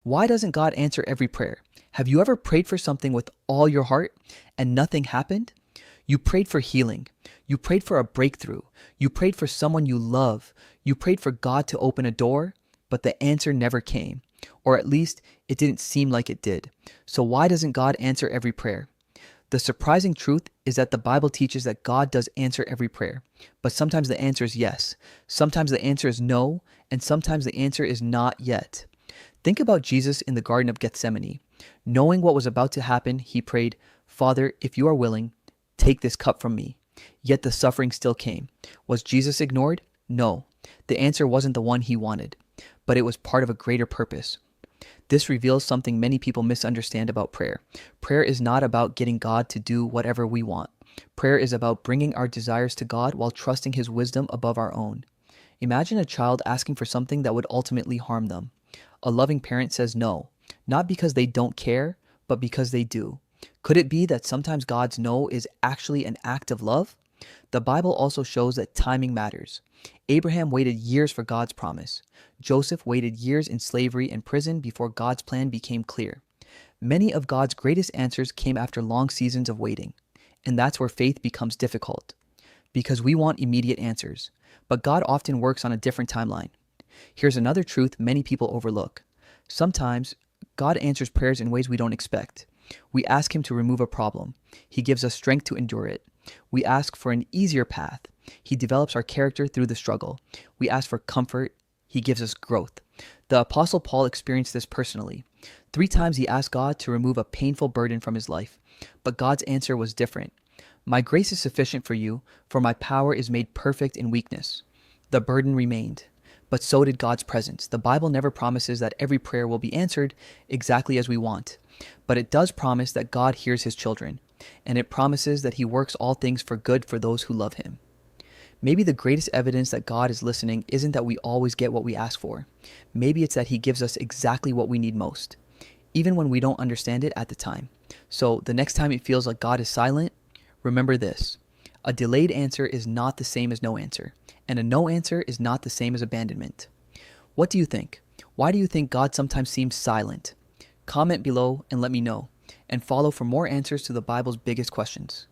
Why doesn't God answer every prayer? Have you ever prayed for something with all your heart and nothing happened? You prayed for healing. You prayed for a breakthrough. You prayed for someone you love. You prayed for God to open a door, but the answer never came. Or at least it didn't seem like it did. So why doesn't God answer every prayer? The surprising truth is that the Bible teaches that God does answer every prayer. But sometimes the answer is yes. Sometimes the answer is no. And sometimes the answer is not yet. Think about Jesus in the Garden of Gethsemane. Knowing what was about to happen, he prayed, "Father, if you are willing, take this cup from me." Yet the suffering still came. Was Jesus ignored? No. The answer wasn't the one he wanted, but it was part of a greater purpose. This reveals something many people misunderstand about prayer. Prayer is not about getting God to do whatever we want. Prayer is about bringing our desires to God while trusting his wisdom above our own. Imagine a child asking for something that would ultimately harm them. A loving parent says no, not because they don't care, but because they do. Could it be that sometimes God's no is actually an act of love? The Bible also shows that timing matters. Abraham waited years for God's promise. Joseph waited years in slavery and prison before God's plan became clear. Many of God's greatest answers came after long seasons of waiting. And that's where faith becomes difficult. Because we want immediate answers. But God often works on a different timeline. Here's another truth many people overlook. Sometimes God answers prayers in ways we don't expect. We ask him to remove a problem. He gives us strength to endure it. We ask for an easier path. He develops our character through the struggle. We ask for comfort. He gives us growth. The Apostle Paul experienced this personally. 3 times he asked God to remove a painful burden from his life, but God's answer was different. "My grace is sufficient for you, for my power is made perfect in weakness." The burden remained, but so did God's presence. The Bible never promises that every prayer will be answered exactly as we want, but it does promise that God hears his children, and it promises that he works all things for good for those who love him. Maybe the greatest evidence that God is listening isn't that we always get what we ask for. Maybe it's that he gives us exactly what we need most, even when we don't understand it at the time. So the next time it feels like God is silent, remember this: a delayed answer is not the same as no answer, and a no answer is not the same as abandonment. What do you think? Why do you think God sometimes seems silent? Comment below and let me know, and follow for more answers to the Bible's biggest questions.